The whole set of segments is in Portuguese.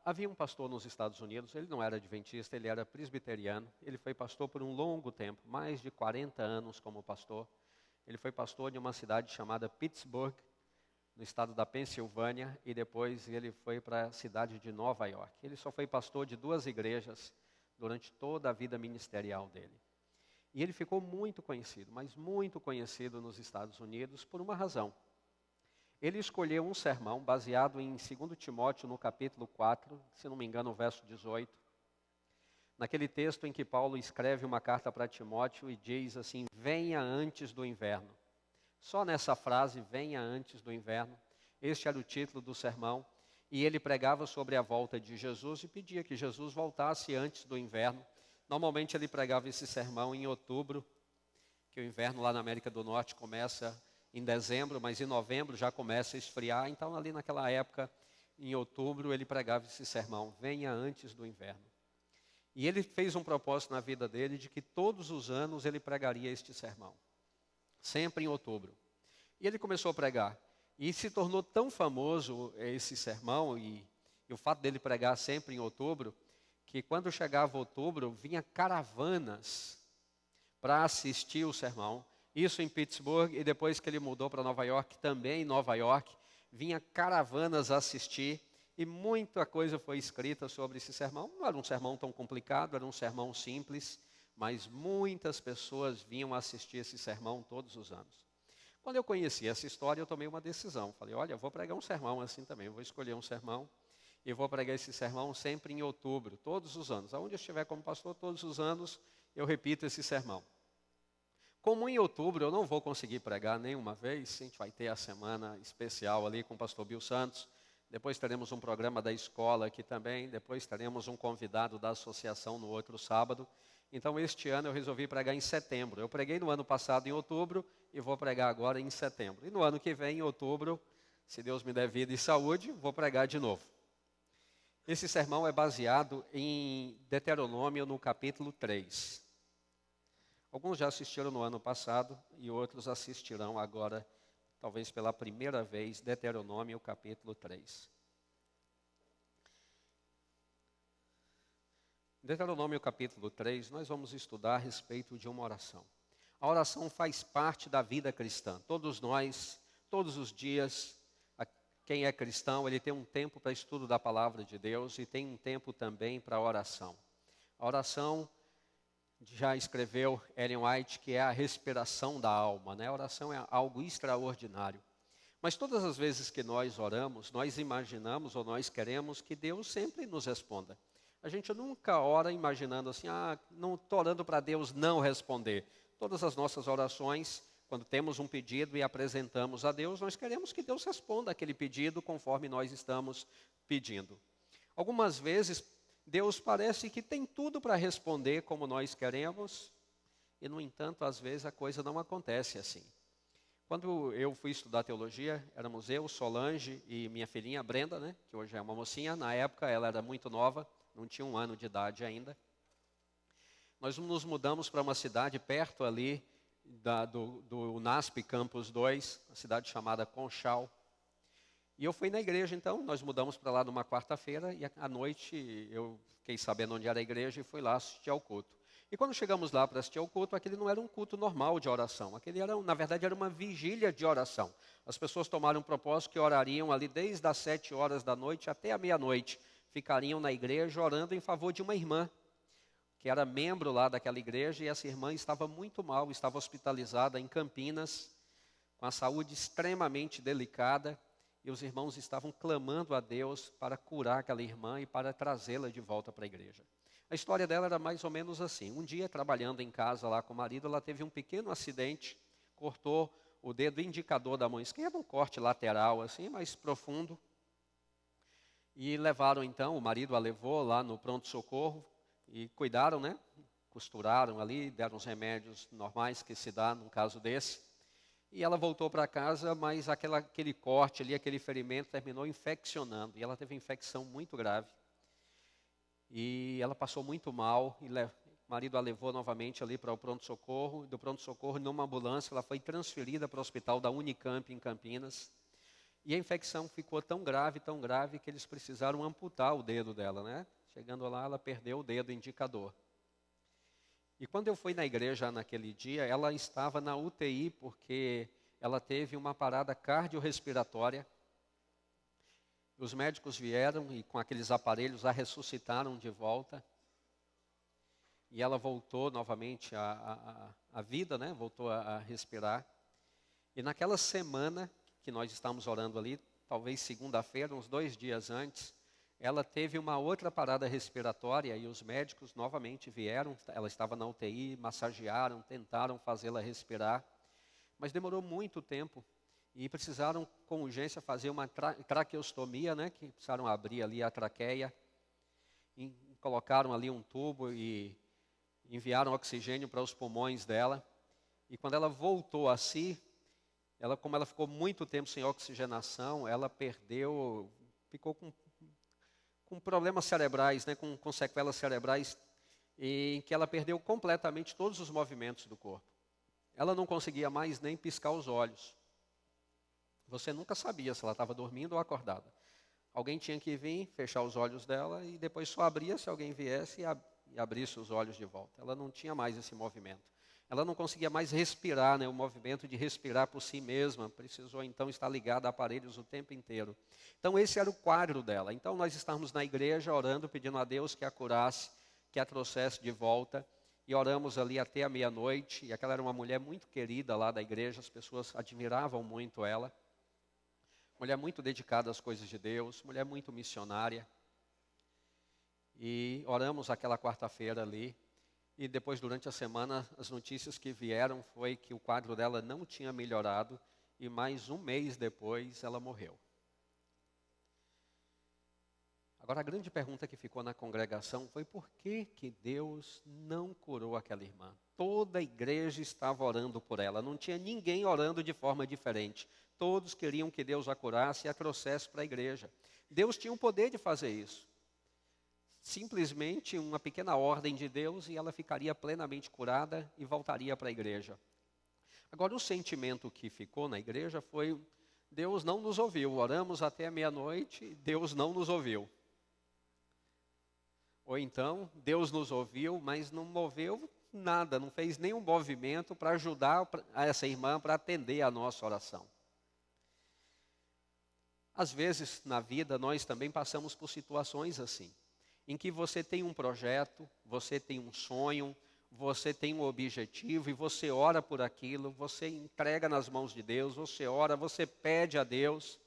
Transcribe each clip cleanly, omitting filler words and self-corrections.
Havia um pastor nos Estados Unidos, ele não era adventista, ele era presbiteriano. Ele foi pastor por um longo tempo, mais de 40 anos como pastor. Ele foi pastor de uma cidade chamada Pittsburgh, no estado da Pensilvânia, e depois ele foi para a cidade de Nova York. Ele só foi pastor de 2 igrejas durante toda a vida ministerial dele. E ele ficou muito conhecido, mas muito conhecido nos Estados Unidos por uma razão. Ele escolheu um sermão baseado em 2 Timóteo, no capítulo 4, se não me engano, o verso 18. Naquele texto em que Paulo escreve uma carta para Timóteo e diz assim: venha antes do inverno. Só nessa frase, venha antes do inverno, este era o título do sermão. E ele pregava sobre a volta de Jesus e pedia que Jesus voltasse antes do inverno. Normalmente ele pregava esse sermão em outubro, que o inverno lá na América do Norte começa em dezembro, mas em novembro já começa a esfriar. Então ali naquela época, em outubro, ele pregava esse sermão: venha antes do inverno. E ele fez um propósito na vida dele de que todos os anos ele pregaria este sermão, sempre em outubro. E ele começou a pregar. E se tornou tão famoso esse sermão e o fato dele pregar sempre em outubro, que quando chegava outubro, vinha caravanas para assistir o sermão. Isso em Pittsburgh, e depois que ele mudou para Nova York, também em Nova York, vinha caravanas assistir. E muita coisa foi escrita sobre esse sermão. Não era um sermão tão complicado, era um sermão simples, mas muitas pessoas vinham assistir esse sermão todos os anos. Quando eu conheci essa história, eu tomei uma decisão. Falei, olha, eu vou pregar um sermão assim também. Eu vou escolher um sermão e vou pregar esse sermão sempre em outubro, todos os anos. Aonde eu estiver como pastor, todos os anos eu repito esse sermão. Como em outubro eu não vou conseguir pregar nenhuma vez, a gente vai ter a semana especial ali com o pastor Bill Santos. Depois teremos um programa da escola aqui também. Depois teremos um convidado da associação no outro sábado. Então, este ano eu resolvi pregar em setembro. Eu preguei no ano passado em outubro e vou pregar agora em setembro. E no ano que vem, em outubro, se Deus me der vida e saúde, vou pregar de novo. Esse sermão é baseado em Deuteronômio, no capítulo 3. Alguns já assistiram no ano passado e outros assistirão agora, talvez pela primeira vez, Deuteronômio, capítulo 3. Deuteronômio capítulo 3, nós vamos estudar a respeito de uma oração. A oração faz parte da vida cristã. Todos nós, todos os dias, quem é cristão, ele tem um tempo para estudo da palavra de Deus e tem um tempo também para oração. A oração, já escreveu Ellen White, que é a respiração da alma, né? A oração é algo extraordinário. Mas todas as vezes que nós oramos, nós imaginamos ou nós queremos que Deus sempre nos responda. A gente nunca ora imaginando assim, não estou orando para Deus não responder. Todas as nossas orações, quando temos um pedido e apresentamos a Deus, nós queremos que Deus responda aquele pedido conforme nós estamos pedindo. Algumas vezes, Deus parece que tem tudo para responder como nós queremos, e no entanto, às vezes a coisa não acontece assim. Quando eu fui estudar teologia, éramos eu, Solange e minha filhinha Brenda, né, que hoje é uma mocinha. Na época ela era muito nova, não tinha 1 ano de idade ainda. Nós nos mudamos para uma cidade perto ali do UNASP Campus 2, uma cidade chamada Conchal. E eu fui na igreja então, nós mudamos para lá numa quarta-feira e à noite eu fiquei sabendo onde era a igreja e fui lá assistir ao culto. E quando chegamos lá para assistir ao culto, aquele não era um culto normal de oração, aquele era, na verdade, era uma vigília de oração. As pessoas tomaram um propósito que orariam ali desde as 7 horas da noite até a meia-noite. Ficariam na igreja orando em favor de uma irmã, que era membro lá daquela igreja, e essa irmã estava muito mal, estava hospitalizada em Campinas, com a saúde extremamente delicada, e os irmãos estavam clamando a Deus para curar aquela irmã e para trazê-la de volta para a igreja. A história dela era mais ou menos assim. Um dia, trabalhando em casa lá com o marido, ela teve um pequeno acidente, cortou o dedo indicador da mão esquerda, um corte lateral assim, mais profundo. E levaram então, o marido a levou lá no pronto-socorro e cuidaram, né? Costuraram ali, deram os remédios normais que se dá num caso desse. E ela voltou para casa, mas aquele corte ali, aquele ferimento terminou infeccionando. E ela teve infecção muito grave. E ela passou muito mal. E o marido a levou novamente ali para o pronto-socorro. Do pronto-socorro, numa ambulância, ela foi transferida para o hospital da Unicamp em Campinas. E a infecção ficou tão grave, que eles precisaram amputar o dedo dela, né? Chegando lá, ela perdeu o dedo indicador. E quando eu fui na igreja naquele dia, ela estava na UTI porque ela teve uma parada cardiorrespiratória. Os médicos vieram e com aqueles aparelhos a ressuscitaram de volta. E ela voltou novamente à vida, né? Voltou a respirar. E naquela semana que nós estávamos orando ali, talvez segunda-feira, uns 2 dias antes, ela teve uma outra parada respiratória e os médicos novamente vieram. Ela estava na UTI, massagearam, tentaram fazê-la respirar. Mas demorou muito tempo e precisaram com urgência fazer uma traqueostomia, né? Que precisaram abrir ali a traqueia. E colocaram ali um tubo e enviaram oxigênio para os pulmões dela. E quando ela voltou a si, como ela ficou muito tempo sem oxigenação, ela ficou com problemas cerebrais, né, com sequelas cerebrais, em que ela perdeu completamente todos os movimentos do corpo. Ela não conseguia mais nem piscar os olhos. Você nunca sabia se ela estava dormindo ou acordada. Alguém tinha que vir, fechar os olhos dela e depois só abria se alguém viesse e abrisse os olhos de volta. Ela não tinha mais esse movimento. Ela não conseguia mais respirar, né, o movimento de respirar por si mesma. Precisou então estar ligada a aparelhos o tempo inteiro. Então esse era o quadro dela. Então nós estávamos na igreja orando, pedindo a Deus que a curasse, que a trouxesse de volta. E oramos ali até a meia-noite. E aquela era uma mulher muito querida lá da igreja. As pessoas admiravam muito ela. Mulher muito dedicada às coisas de Deus. Mulher muito missionária. E oramos aquela quarta-feira ali. E depois, durante a semana, as notícias que vieram foi que o quadro dela não tinha melhorado e mais um mês depois ela morreu. Agora, a grande pergunta que ficou na congregação foi por que Deus não curou aquela irmã? Toda a igreja estava orando por ela, não tinha ninguém orando de forma diferente. Todos queriam que Deus a curasse e a trouxesse para a igreja. Deus tinha o poder de fazer isso. Simplesmente uma pequena ordem de Deus e ela ficaria plenamente curada e voltaria para a igreja. Agora, o sentimento que ficou na igreja foi: Deus não nos ouviu, oramos até a meia-noite, Deus não nos ouviu. Ou então, Deus nos ouviu, mas não moveu nada, não fez nenhum movimento para ajudar essa irmã para atender a nossa oração. Às vezes, na vida, nós também passamos por situações assim, em que você tem um projeto, você tem um sonho, você tem um objetivo e você ora por aquilo, você entrega nas mãos de Deus, você ora, você pede a Deus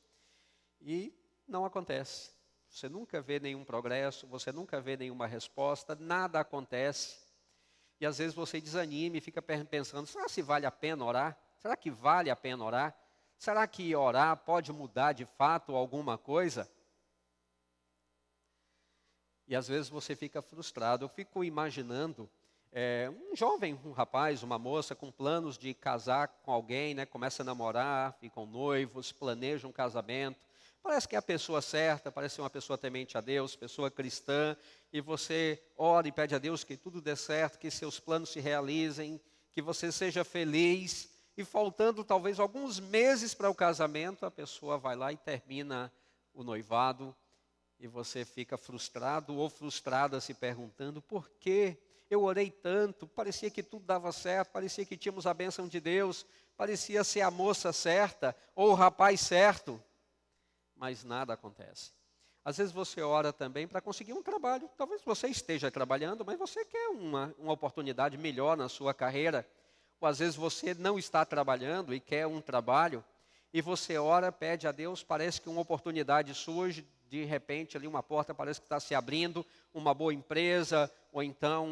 e não acontece. Você nunca vê nenhum progresso, você nunca vê nenhuma resposta, nada acontece. E às vezes você desanima e fica pensando: será que vale a pena orar? Será que vale a pena orar? Será que orar pode mudar de fato alguma coisa? E às vezes você fica frustrado. Eu fico imaginando um jovem, um rapaz, uma moça com planos de casar com alguém, né? Começa a namorar, ficam noivos, planejam um casamento. Parece que é a pessoa certa, parece ser uma pessoa temente a Deus, pessoa cristã. E você ora e pede a Deus que tudo dê certo, que seus planos se realizem, que você seja feliz. E faltando talvez alguns meses para o casamento, a pessoa vai lá e termina o noivado. E você fica frustrado ou frustrada se perguntando: por que eu orei tanto? Parecia que tudo dava certo, parecia que tínhamos a bênção de Deus, parecia ser a moça certa ou o rapaz certo, mas nada acontece. Às vezes você ora também para conseguir um trabalho. Talvez você esteja trabalhando, mas você quer uma oportunidade melhor na sua carreira. Ou às vezes você não está trabalhando e quer um trabalho, e você ora, pede a Deus, parece que uma oportunidade surge, de repente ali uma porta parece que está se abrindo, uma boa empresa, ou então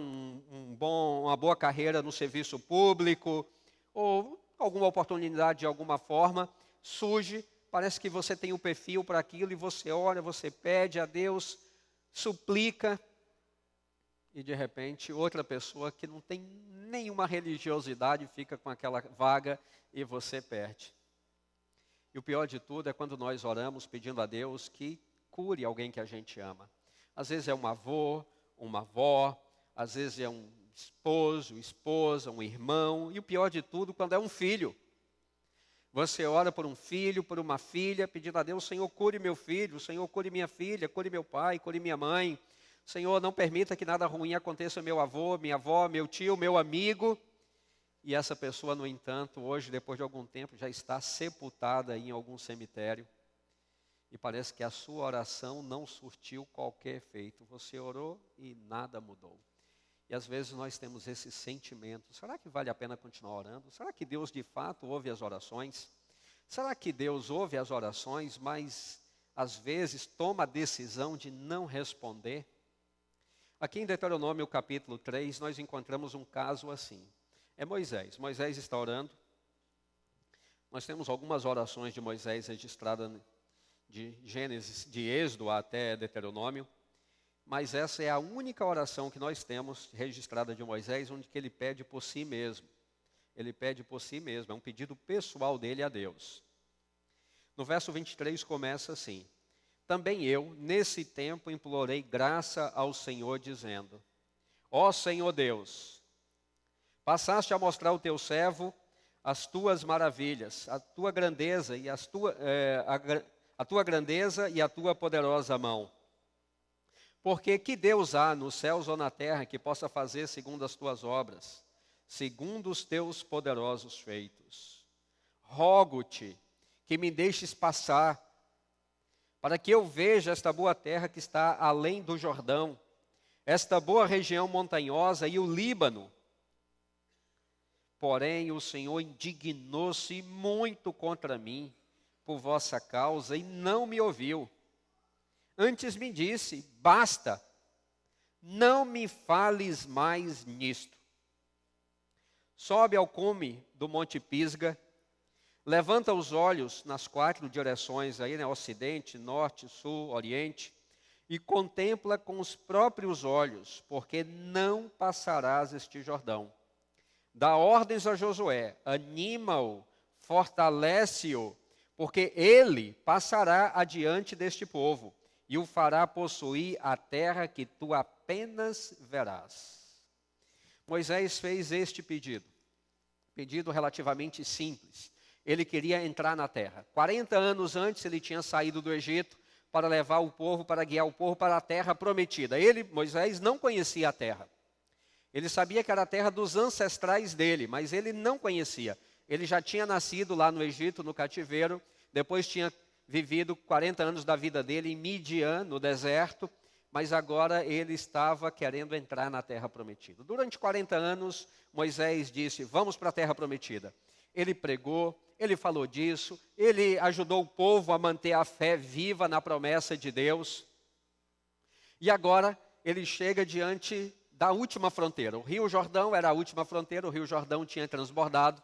uma boa carreira no serviço público, ou alguma oportunidade de alguma forma surge, parece que você tem um perfil para aquilo, e você ora, você pede a Deus, suplica, e de repente outra pessoa que não tem nenhuma religiosidade fica com aquela vaga e você perde. E o pior de tudo é quando nós oramos pedindo a Deus que cure alguém que a gente ama. Às vezes é um avô, uma avó, às vezes é um esposo, esposa, um irmão, e o pior de tudo, quando é um filho. Você ora por um filho, por uma filha, pedindo a Deus: Senhor, cure meu filho, Senhor, cure minha filha, cure meu pai, cure minha mãe. Senhor, não permita que nada ruim aconteça ao meu avô, minha avó, meu tio, meu amigo. E essa pessoa, no entanto, hoje, depois de algum tempo, já está sepultada em algum cemitério. E parece que a sua oração não surtiu qualquer efeito. Você orou e nada mudou. E às vezes nós temos esse sentimento: será que vale a pena continuar orando? Será que Deus de fato ouve as orações? Será que Deus ouve as orações, mas às vezes toma a decisão de não responder? Aqui em Deuteronômio capítulo 3, nós encontramos um caso assim. É Moisés. Moisés está orando. Nós temos algumas orações de Moisés registradas de Gênesis, de Êxodo até Deuteronômio. Mas essa é a única oração que nós temos registrada de Moisés, onde que ele pede por si mesmo. Ele pede por si mesmo, é um pedido pessoal dele a Deus. No verso 23 começa assim: também eu, nesse tempo, implorei graça ao Senhor, dizendo: ó Senhor Deus, passaste a mostrar ao teu servo as tuas maravilhas, a tua grandeza e a tua grandeza e a tua poderosa mão. Porque que Deus há nos céus ou na terra que possa fazer segundo as tuas obras, segundo os teus poderosos feitos? Rogo-te que me deixes passar, para que eu veja esta boa terra que está além do Jordão, esta boa região montanhosa e o Líbano. Porém, o Senhor indignou-se muito contra mim, por vossa causa, e não me ouviu. Antes me disse: basta, não me fales mais nisto. Sobe ao cume do monte Pisga, levanta os olhos nas 4 direções, aí, né, ocidente, norte, sul, oriente, e contempla com os próprios olhos, porque não passarás este Jordão. Dá ordens a Josué, anima-o, fortalece-o, porque ele passará adiante deste povo e o fará possuir a terra que tu apenas verás. Moisés fez este pedido relativamente simples. Ele queria entrar na terra. 40 anos antes ele tinha saído do Egito para levar o povo, para guiar o povo para a terra prometida. Ele, Moisés, não conhecia a terra. Ele sabia que era a terra dos ancestrais dele, mas ele não conhecia. Ele já tinha nascido lá no Egito, no cativeiro, depois tinha vivido 40 anos da vida dele em Midian, no deserto, mas agora ele estava querendo entrar na terra prometida. Durante 40 anos, Moisés disse: vamos para a terra prometida. Ele pregou, ele falou disso, ele ajudou o povo a manter a fé viva na promessa de Deus. E agora ele chega diante da última fronteira. O Rio Jordão era a última fronteira, o Rio Jordão tinha transbordado,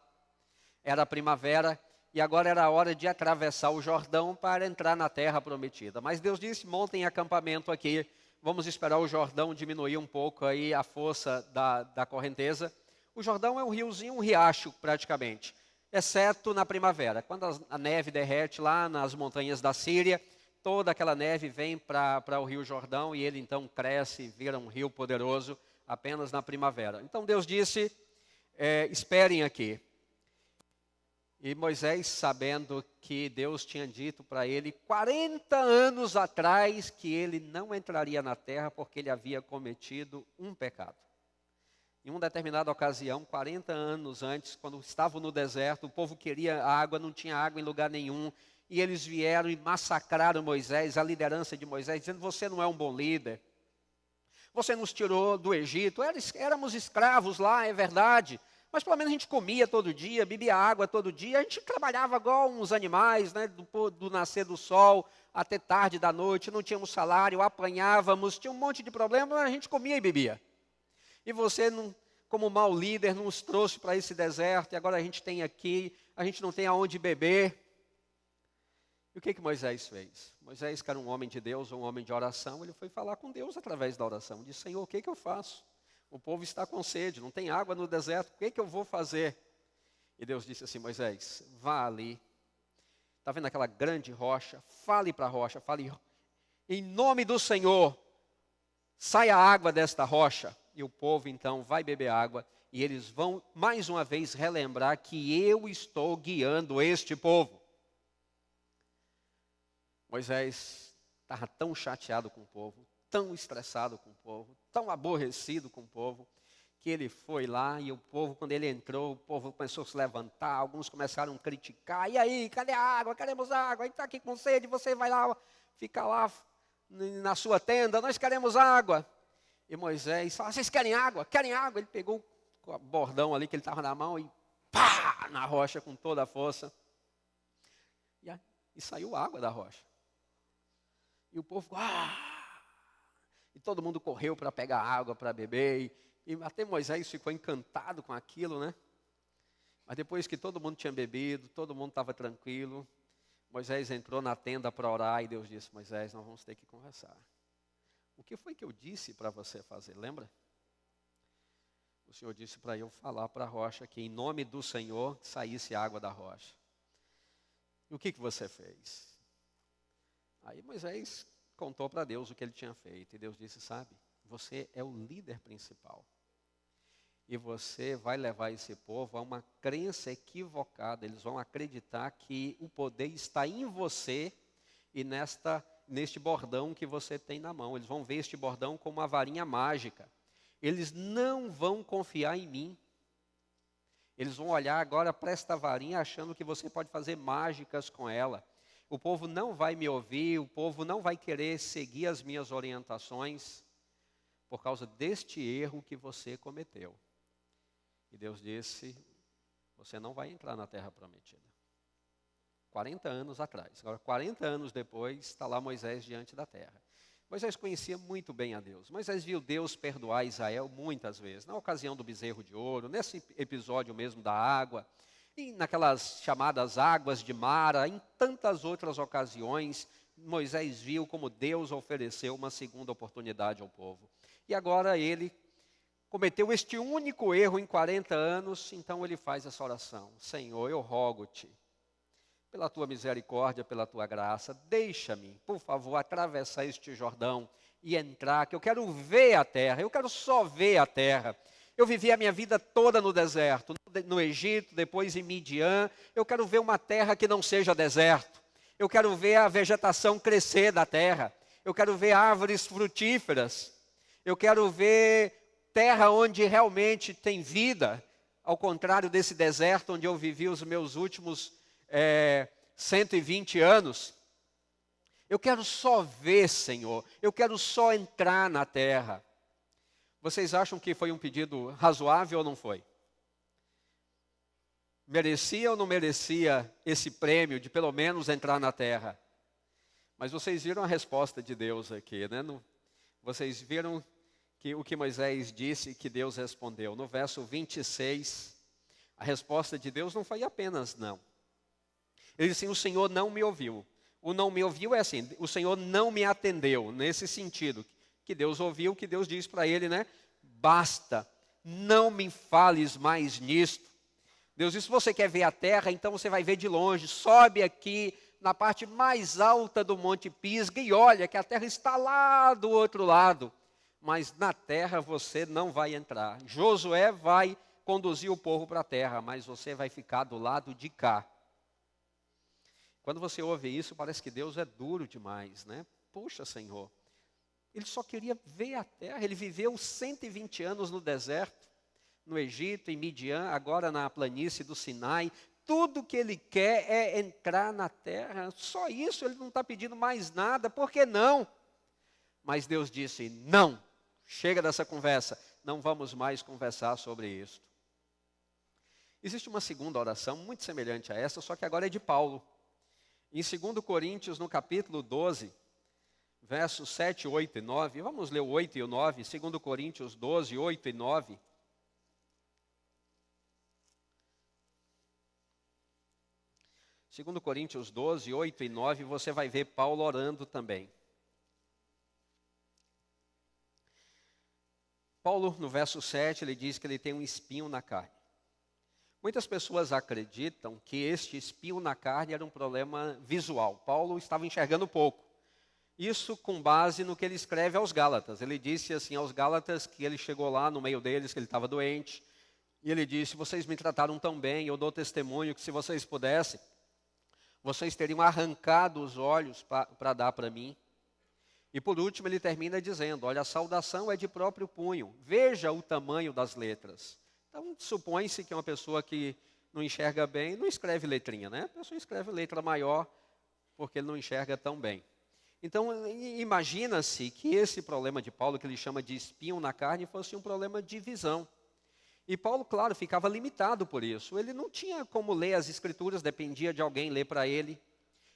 era a primavera, e agora era a hora de atravessar o Jordão para entrar na terra prometida. Mas Deus disse: montem acampamento aqui, vamos esperar o Jordão diminuir um pouco aí a força da correnteza. O Jordão é um riozinho, um riacho praticamente, exceto na primavera, quando a neve derrete lá nas montanhas da Síria, toda aquela neve vem para o Rio Jordão e ele então cresce, vira um rio poderoso apenas na primavera. Então Deus disse: esperem aqui. E Moisés, sabendo que Deus tinha dito para ele 40 anos atrás que ele não entraria na terra porque ele havia cometido um pecado. Em uma determinada ocasião, 40 anos antes, quando estavam no deserto, o povo queria água, não tinha água em lugar nenhum, e eles vieram e massacraram Moisés, a liderança de Moisés, dizendo: você não é um bom líder, você nos tirou do Egito, éramos escravos lá, é verdade, mas pelo menos a gente comia todo dia, bebia água todo dia, a gente trabalhava igual uns animais, né, do nascer do sol até tarde da noite, não tínhamos salário, apanhávamos, tinha um monte de problemas, mas a gente comia e bebia. E você, como mau líder, nos trouxe para esse deserto, e agora a gente tem aqui, a gente não tem aonde beber. E o que Moisés fez? Moisés, que era um homem de Deus, um homem de oração, ele foi falar com Deus através da oração. Disse: Senhor, o que eu faço? O povo está com sede, não tem água no deserto, o que eu vou fazer? E Deus disse assim: Moisés, vá ali, está vendo aquela grande rocha? Fale para a rocha, fale: em nome do Senhor, saia água desta rocha. E o povo então vai beber água, e eles vão mais uma vez relembrar que eu estou guiando este povo. Moisés estava tão chateado com o povo, tão estressado com o povo, tão aborrecido com o povo, que ele foi lá e o povo, quando ele entrou, o povo começou a se levantar, alguns começaram a criticar. E aí, cadê a água? Queremos água, a gente está aqui com sede, você vai lá, fica lá na sua tenda, nós queremos água. E Moisés falou, vocês querem água? Querem água? Ele pegou o bordão ali que ele estava na mão e pá, na rocha com toda a força. E saiu água da rocha. E o povo, e todo mundo correu para pegar água, para beber. E até Moisés ficou encantado com aquilo, né? Mas depois que todo mundo tinha bebido, todo mundo estava tranquilo, Moisés entrou na tenda para orar e Deus disse, Moisés, nós vamos ter que conversar. O que foi que eu disse para você fazer, lembra? O Senhor disse para eu falar para a rocha que em nome do Senhor saísse água da rocha. E o que você fez? Aí Moisés contou para Deus o que ele tinha feito. E Deus disse, sabe, você é o líder principal. E você vai levar esse povo a uma crença equivocada. Eles vão acreditar que o poder está em você e neste bordão que você tem na mão. Eles vão ver este bordão como uma varinha mágica. Eles não vão confiar em mim. Eles vão olhar agora para esta varinha achando que você pode fazer mágicas com ela. O povo não vai me ouvir, o povo não vai querer seguir as minhas orientações por causa deste erro que você cometeu. E Deus disse, você não vai entrar na terra prometida. 40 anos atrás. Agora, 40 anos depois, está lá Moisés diante da terra. Moisés conhecia muito bem a Deus. Moisés viu Deus perdoar Israel muitas vezes. Na ocasião do bezerro de ouro, nesse episódio mesmo da água, e naquelas chamadas águas de Mara, em tantas outras ocasiões, Moisés viu como Deus ofereceu uma segunda oportunidade ao povo. E agora ele cometeu este único erro em 40 anos, então ele faz essa oração. Senhor, eu rogo-te, pela tua misericórdia, pela tua graça, deixa-me, por favor, atravessar este Jordão e entrar, que eu quero ver a terra, eu quero só ver a terra. Eu vivi a minha vida toda no deserto, no Egito, depois em Midian. Eu quero ver uma terra que não seja deserto. Eu quero ver a vegetação crescer da terra. Eu quero ver árvores frutíferas. Eu quero ver terra onde realmente tem vida, ao contrário desse deserto onde eu vivi os meus últimos 120 anos. Eu quero só ver, Senhor. Eu quero só entrar na terra. Vocês acham que foi um pedido razoável ou não foi? Merecia ou não merecia esse prêmio de pelo menos entrar na terra? Mas vocês viram a resposta de Deus aqui, né? Vocês viram o que Moisés disse que Deus respondeu. No verso 26, a resposta de Deus não foi apenas não. Ele disse, o Senhor não me ouviu. O não me ouviu é assim, o Senhor não me atendeu, nesse sentido. Que Deus ouviu, que Deus diz para ele, né? Basta, não me fales mais nisto. Deus disse, se você quer ver a terra, então você vai ver de longe. Sobe aqui na parte mais alta do Monte Pisga e olha que a terra está lá do outro lado. Mas na terra você não vai entrar. Josué vai conduzir o povo para a terra, mas você vai ficar do lado de cá. Quando você ouve isso, parece que Deus é duro demais, né? Poxa, Senhor. Ele só queria ver a terra. Ele viveu 120 anos no deserto, no Egito, em Midian, agora na planície do Sinai. Tudo que ele quer é entrar na terra. Só isso, ele não está pedindo mais nada. Por que não? Mas Deus disse, não. Chega dessa conversa. Não vamos mais conversar sobre isso. Existe uma segunda oração muito semelhante a essa, só que agora é de Paulo. Em 2 Coríntios, no capítulo 12, versos 7, 8 e 9. Vamos ler o 8 e o 9. 2 Coríntios 12, 8 e 9. Segundo Coríntios 12, 8 e 9, você vai ver Paulo orando também. Paulo, no verso 7, ele diz que ele tem um espinho na carne. Muitas pessoas acreditam que este espinho na carne era um problema visual. Paulo estava enxergando pouco. Isso com base no que ele escreve aos Gálatas. Ele disse assim aos Gálatas que ele chegou lá no meio deles, que ele estava doente, E ele disse, vocês me trataram tão bem, eu dou testemunho que se vocês pudessem, vocês teriam arrancado os olhos para dar para mim. E por último ele termina dizendo, olha, a saudação é de próprio punho, veja o tamanho das letras. Então supõe-se que uma pessoa que não enxerga bem, não escreve letrinha, né? A pessoa escreve letra maior porque ele não enxerga tão bem. Então imagina-se que esse problema de Paulo, que ele chama de espinho na carne, fosse um problema de visão. E Paulo, claro, ficava limitado por isso. Ele não tinha como ler as escrituras, dependia de alguém ler para ele.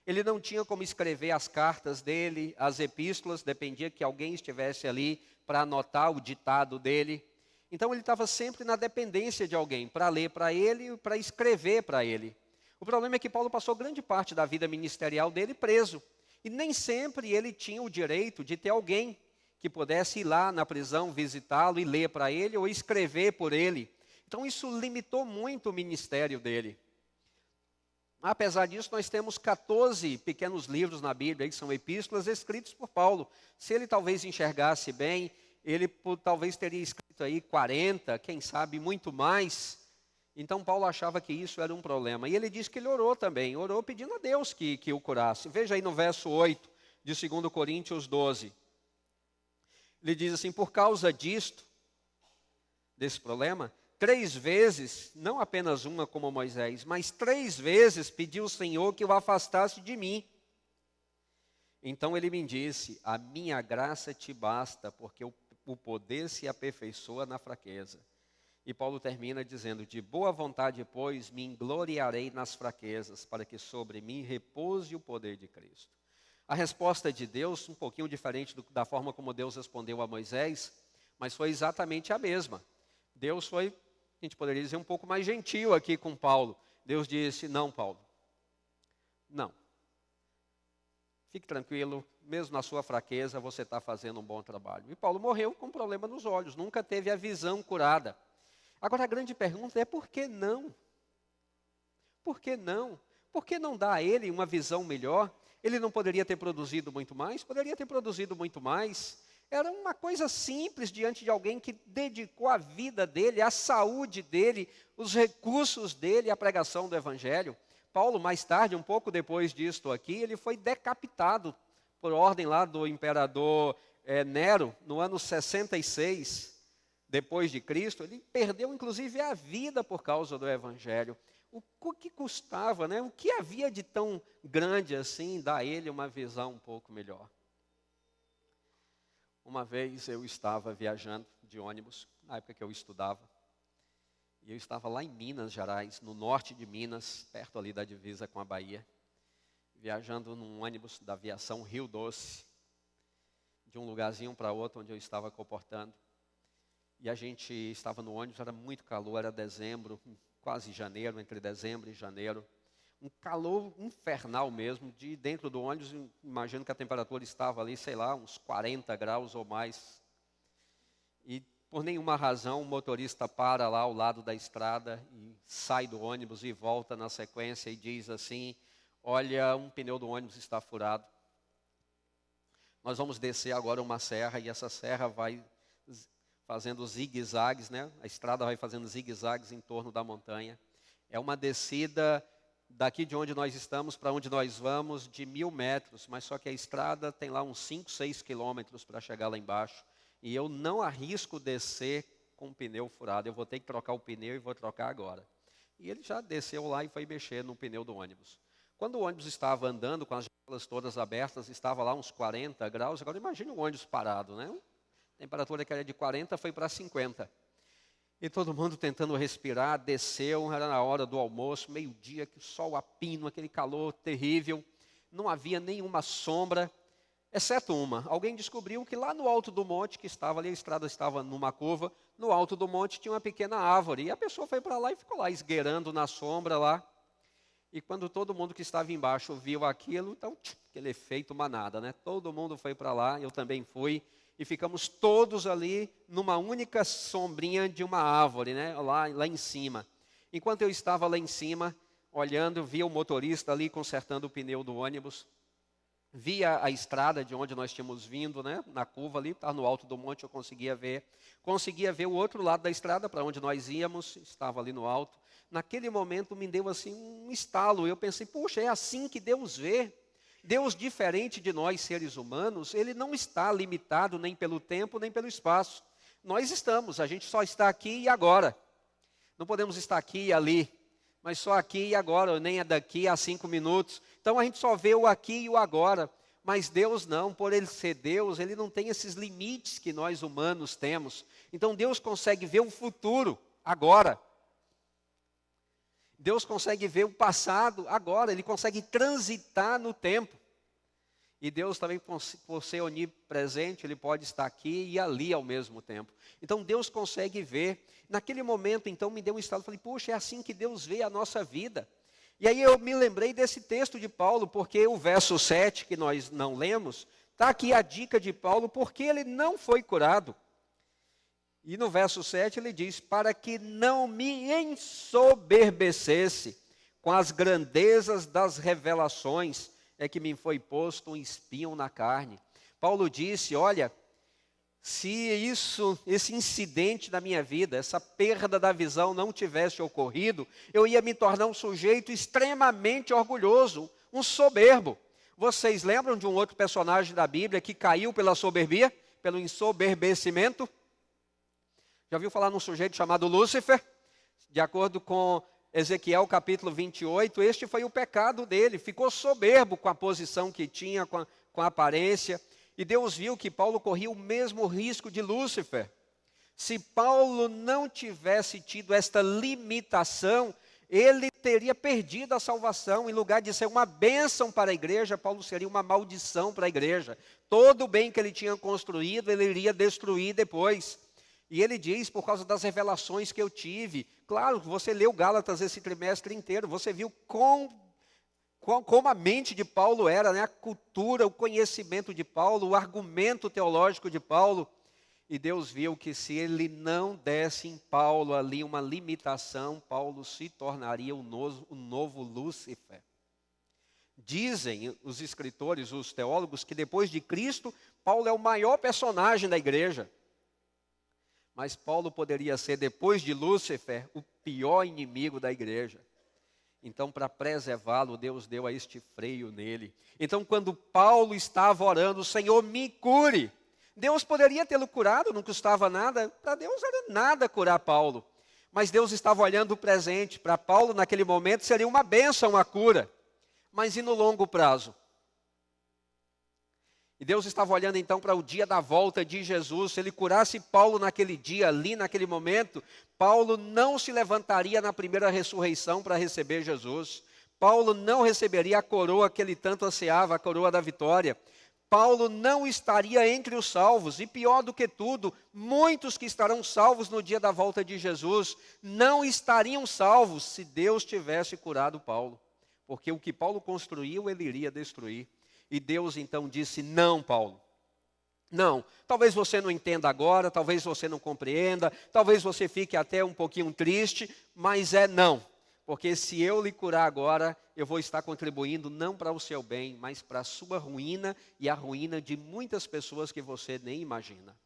Ele não tinha como escrever as cartas dele, as epístolas, dependia que alguém estivesse ali para anotar o ditado dele. Então ele estava sempre na dependência de alguém para ler para ele e para escrever para ele. O problema é que Paulo passou grande parte da vida ministerial dele preso. E nem sempre ele tinha o direito de ter alguém que pudesse ir lá na prisão visitá-lo e ler para ele ou escrever por ele. Então isso limitou muito o ministério dele. Apesar disso, nós temos 14 pequenos livros na Bíblia, que são epístolas escritos por Paulo. Se ele talvez enxergasse bem, ele talvez teria escrito aí 40, quem sabe muito mais. Então Paulo achava que isso era um problema. E ele diz que ele orou também, orou pedindo a Deus que o curasse. Veja aí no verso 8 de 2 Coríntios 12. Ele diz assim, por causa disto, desse problema, 3 vezes, não apenas uma como Moisés, mas 3 vezes pediu o Senhor que o afastasse de mim. Então ele me disse, a minha graça te basta, porque o poder se aperfeiçoa na fraqueza. E Paulo termina dizendo, de boa vontade, pois, me engloriarei nas fraquezas, para que sobre mim repouse o poder de Cristo. A resposta de Deus, um pouquinho diferente da forma como Deus respondeu a Moisés, mas foi exatamente a mesma. Deus foi, a gente poderia dizer, um pouco mais gentil aqui com Paulo. Deus disse, não, Paulo, não. Fique tranquilo, mesmo na sua fraqueza, você está fazendo um bom trabalho. E Paulo morreu com um problema nos olhos, nunca teve a visão curada. Agora a grande pergunta é, por que não? Por que não? Por que não dá a ele uma visão melhor? Ele não poderia ter produzido muito mais? Poderia ter produzido muito mais. Era uma coisa simples diante de alguém que dedicou a vida dele, a saúde dele, os recursos dele à pregação do Evangelho. Paulo, mais tarde, um pouco depois disto aqui, ele foi decapitado por ordem lá do imperador Nero, no ano 66 depois de Cristo. Ele perdeu, inclusive, a vida por causa do Evangelho. O que custava, né? O que havia de tão grande assim, dar a ele uma visão um pouco melhor? Uma vez eu estava viajando de ônibus, na época que eu estudava, e eu estava lá em Minas Gerais, no norte de Minas, perto ali da divisa com a Bahia, viajando num ônibus da aviação Rio Doce, de um lugarzinho para outro onde eu estava comportando. E a gente estava no ônibus, era muito calor, era dezembro, quase janeiro, entre dezembro e janeiro. Um calor infernal mesmo, de dentro do ônibus, imagino que a temperatura estava ali, sei lá, uns 40 graus ou mais. E por nenhuma razão o motorista para lá ao lado da estrada e sai do ônibus e volta na sequência e diz assim, olha, um pneu do ônibus está furado. Nós vamos descer agora uma serra e essa serra vai fazendo zigue-zagues, né? A estrada vai fazendo zigue-zagues em torno da montanha. É uma descida daqui de onde nós estamos para onde nós vamos de 1.000 metros, mas só que a estrada tem lá uns 5, 6 quilômetros para chegar lá embaixo. E eu não arrisco descer com o pneu furado, eu vou ter que trocar o pneu e vou trocar agora. E ele já desceu lá e foi mexer no pneu do ônibus. Quando o ônibus estava andando, com as janelas todas abertas, estava lá uns 40 graus, agora imagine o ônibus parado, né? A temperatura que era de 40 foi para 50. E todo mundo tentando respirar, desceu, era na hora do almoço, meio-dia, que o sol a pino, aquele calor terrível. Não havia nenhuma sombra, exceto uma. Alguém descobriu que lá no alto do monte, que estava ali, a estrada estava numa curva, no alto do monte tinha uma pequena árvore. E a pessoa foi para lá e ficou lá, esgueirando na sombra lá. E quando todo mundo que estava embaixo viu aquilo, então, aquele efeito manada, né? Todo mundo foi para lá, eu também fui. E ficamos todos ali numa única sombrinha de uma árvore, né? Lá em cima. Enquanto eu estava lá em cima, olhando, via o motorista ali consertando o pneu do ônibus. via a estrada de onde nós tínhamos vindo, né? Na curva ali, estava no alto do monte, eu conseguia ver o outro lado da estrada para onde nós íamos, estava ali no alto. Naquele momento me deu assim um estalo, eu pensei, puxa, é assim que Deus vê. Deus, diferente de nós seres humanos, Ele não está limitado nem pelo tempo, nem pelo espaço. Nós estamos, a gente só está aqui e agora. Não podemos estar aqui e ali, mas só aqui e agora, nem é daqui a 5 minutos. Então a gente só vê o aqui e o agora. Mas Deus não, por Ele ser Deus, Ele não tem esses limites que nós humanos temos. Então Deus consegue ver o futuro, agora. Deus consegue ver o passado, agora. Ele consegue transitar no tempo. E Deus também, por ser onipresente, Ele pode estar aqui e ali ao mesmo tempo. Então Deus consegue ver. Naquele momento, então, me deu um estalo. Falei, puxa, é assim que Deus vê a nossa vida. E aí eu me lembrei desse texto de Paulo, porque o verso 7, que nós não lemos, está aqui a dica de Paulo, porque ele não foi curado. E no verso 7 ele diz, para que não me ensoberbecesse com as grandezas das revelações, é que me foi posto um espinho na carne. Paulo disse, olha, se esse incidente da minha vida, essa perda da visão não tivesse ocorrido, eu ia me tornar um sujeito extremamente orgulhoso, um soberbo. Vocês lembram de um outro personagem da Bíblia que caiu pela soberbia, pelo ensoberbecimento? Já ouviu falar num sujeito chamado Lúcifer? De acordo com Ezequiel capítulo 28, este foi o pecado dele, ficou soberbo com a posição que tinha, com a aparência. E Deus viu que Paulo corria o mesmo risco de Lúcifer. Se Paulo não tivesse tido esta limitação, ele teria perdido a salvação. Em lugar de ser uma bênção para a igreja, Paulo seria uma maldição para a igreja. Todo o bem que ele tinha construído, ele iria destruir depois. E ele diz, por causa das revelações que eu tive. Claro, você leu Gálatas esse trimestre inteiro, você viu como a mente de Paulo era, né? A cultura, o conhecimento de Paulo, o argumento teológico de Paulo. E Deus viu que se ele não desse em Paulo ali uma limitação, Paulo se tornaria o novo Lúcifer. Dizem os escritores, os teólogos, que depois de Cristo, Paulo é o maior personagem da igreja. Mas Paulo poderia ser, depois de Lúcifer, o pior inimigo da igreja. Então, para preservá-lo, Deus deu a este freio nele. Então, quando Paulo estava orando, Senhor, me cure. Deus poderia tê-lo curado, não custava nada. Para Deus era nada curar Paulo. Mas Deus estava olhando o presente. Para Paulo, naquele momento, seria uma bênção a cura. Mas e no longo prazo? E Deus estava olhando então para o dia da volta de Jesus. Se ele curasse Paulo naquele dia, ali naquele momento, Paulo não se levantaria na primeira ressurreição para receber Jesus. Paulo não receberia a coroa que ele tanto ansiava, a coroa da vitória. Paulo não estaria entre os salvos. E pior do que tudo, muitos que estarão salvos no dia da volta de Jesus não estariam salvos se Deus tivesse curado Paulo. Porque o que Paulo construiu, ele iria destruir. E Deus então disse, não, Paulo, não. Talvez você não entenda agora, talvez você não compreenda, talvez você fique até um pouquinho triste, mas é não. Porque se eu lhe curar agora, eu vou estar contribuindo não para o seu bem, mas para a sua ruína e a ruína de muitas pessoas que você nem imagina.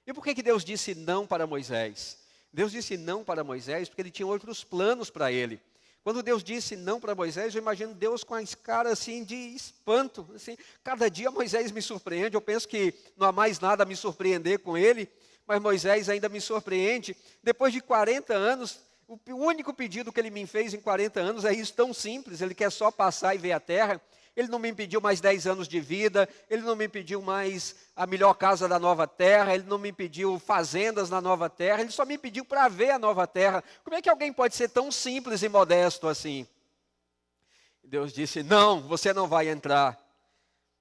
E por que Deus disse não para Moisés? Deus disse não para Moisés porque ele tinha outros planos para ele. Quando Deus disse não para Moisés, eu imagino Deus com as caras assim de espanto. Assim, cada dia Moisés me surpreende, eu penso que não há mais nada a me surpreender com ele, mas Moisés ainda me surpreende. Depois de 40 anos, o único pedido que ele me fez em 40 anos é isso tão simples, ele quer só passar e ver a terra. Ele não me pediu mais 10 anos de vida, ele não me pediu mais a melhor casa da nova terra, ele não me pediu fazendas na nova terra, ele só me pediu para ver a nova terra. Como é que alguém pode ser tão simples e modesto assim? Deus disse, não, você não vai entrar.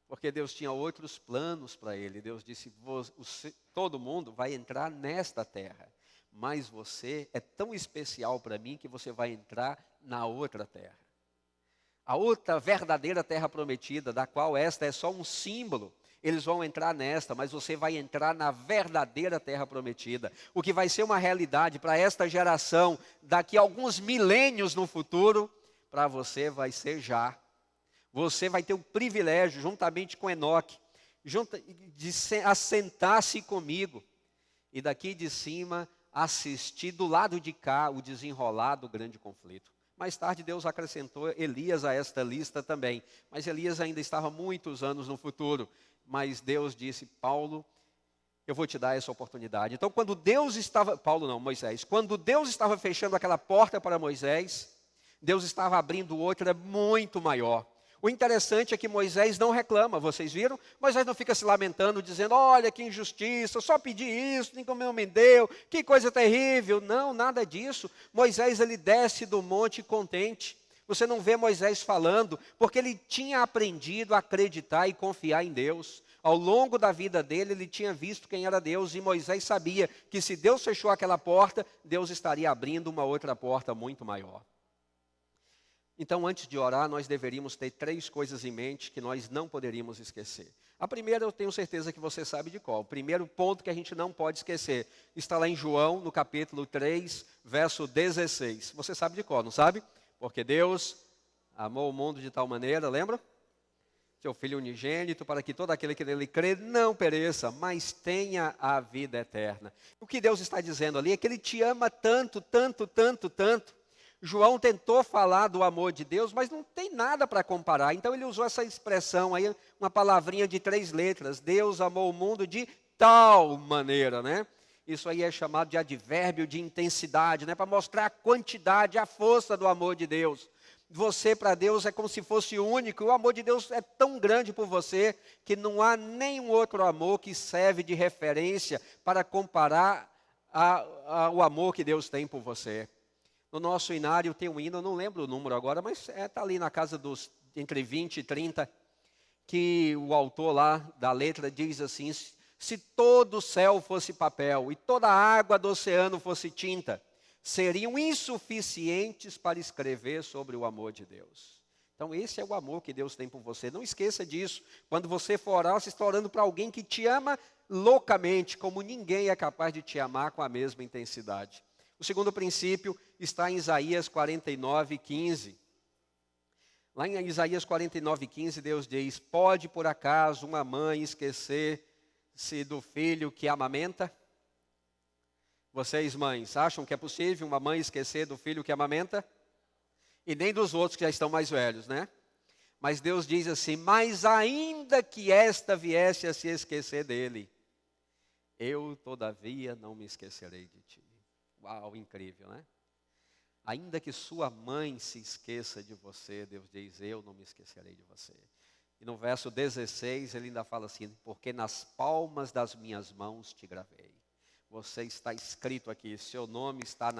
Porque Deus tinha outros planos para ele. Deus disse, todo mundo vai entrar nesta terra, mas você é tão especial para mim que você vai entrar na outra terra. A outra verdadeira terra prometida, da qual esta é só um símbolo, eles vão entrar nesta, mas você vai entrar na verdadeira terra prometida. O que vai ser uma realidade para esta geração, daqui a alguns milênios no futuro, para você vai ser já. Você vai ter o privilégio, juntamente com Enoque, de assentar-se comigo. E daqui de cima, assistir do lado de cá o desenrolar do grande conflito. Mais tarde, Deus acrescentou Elias a esta lista também. Mas Elias ainda estava muitos anos no futuro. Mas Deus disse, Paulo, eu vou te dar essa oportunidade. Então, quando Deus estava... Paulo não, Moisés. Quando Deus estava fechando aquela porta para Moisés, Deus estava abrindo outra muito maior. O interessante é que Moisés não reclama, vocês viram? Moisés não fica se lamentando, dizendo, olha que injustiça, só pedi isso, ninguém me deu, que coisa terrível. Não, nada disso. Moisés, ele desce do monte contente. Você não vê Moisés falando, porque ele tinha aprendido a acreditar e confiar em Deus. Ao longo da vida dele, ele tinha visto quem era Deus, e Moisés sabia que se Deus fechou aquela porta, Deus estaria abrindo uma outra porta muito maior. Então, antes de orar, nós deveríamos ter 3 coisas em mente que nós não poderíamos esquecer. A primeira, eu tenho certeza que você sabe de qual. O primeiro ponto que a gente não pode esquecer está lá em João, no capítulo 3, verso 16. Você sabe de qual, não sabe? Porque Deus amou o mundo de tal maneira, lembra? Seu Filho unigênito, para que todo aquele que nele crê não pereça, mas tenha a vida eterna. O que Deus está dizendo ali é que Ele te ama tanto, tanto, tanto, tanto. João tentou falar do amor de Deus, mas não tem nada para comparar. Então ele usou essa expressão aí, uma palavrinha de 3 letras. Deus amou o mundo de tal maneira, né? Isso aí é chamado de advérbio de intensidade, né? Para mostrar a quantidade, a força do amor de Deus. Você para Deus é como se fosse único. O amor de Deus é tão grande por você que não há nenhum outro amor que serve de referência para comparar o amor que Deus tem por você. No nosso inário tem um hino, eu não lembro o número agora, mas está ali na casa dos entre 20 e 30, que o autor lá da letra diz assim, se todo o céu fosse papel e toda a água do oceano fosse tinta, seriam insuficientes para escrever sobre o amor de Deus. Então esse é o amor que Deus tem por você, não esqueça disso. Quando você for orar, você está orando para alguém que te ama loucamente, como ninguém é capaz de te amar com a mesma intensidade. O segundo princípio está em Isaías 49, 15. Lá em Isaías 49, 15, Deus diz, pode por acaso uma mãe esquecer-se do filho que amamenta? Vocês, mães, acham que é possível uma mãe esquecer do filho que amamenta? E nem dos outros que já estão mais velhos, né? Mas Deus diz assim, mas ainda que esta viesse a se esquecer dele, eu todavia não me esquecerei de ti. Uau, incrível, né? Ainda que sua mãe se esqueça de você, Deus diz, eu não me esquecerei de você. E no verso 16, ele ainda fala assim, porque nas palmas das minhas mãos te gravei. Você está escrito aqui, seu nome está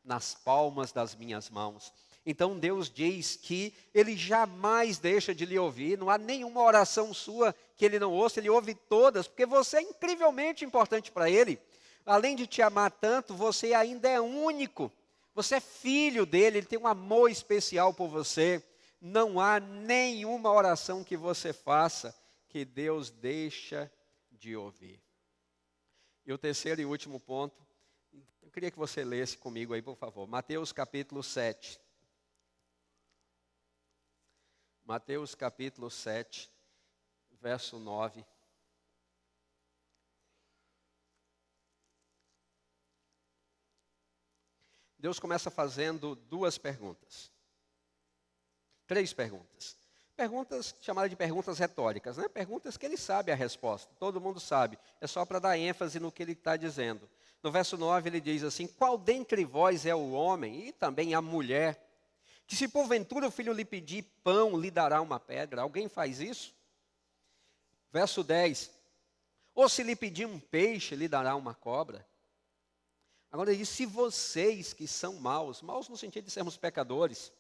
nas palmas das minhas mãos. Então Deus diz que Ele jamais deixa de lhe ouvir, não há nenhuma oração sua que Ele não ouça, Ele ouve todas, porque você é incrivelmente importante para Ele. Além de te amar tanto, você ainda é único. Você é filho dele, ele tem um amor especial por você. Não há nenhuma oração que você faça que Deus deixa de ouvir. E o terceiro e último ponto, eu queria que você lesse comigo aí, por favor. Mateus capítulo 7. Mateus capítulo 7, verso 9. Deus começa fazendo 2 perguntas. 3 perguntas. Perguntas chamadas de perguntas retóricas, né? Perguntas que ele sabe a resposta, todo mundo sabe. É só para dar ênfase no que ele está dizendo. No verso 9 ele diz assim, qual dentre vós é o homem, e também a mulher, que se porventura o filho lhe pedir pão, lhe dará uma pedra? Alguém faz isso? Verso 10, ou se lhe pedir um peixe, lhe dará uma cobra? Agora ele diz, se vocês que são maus no sentido de sermos pecadores,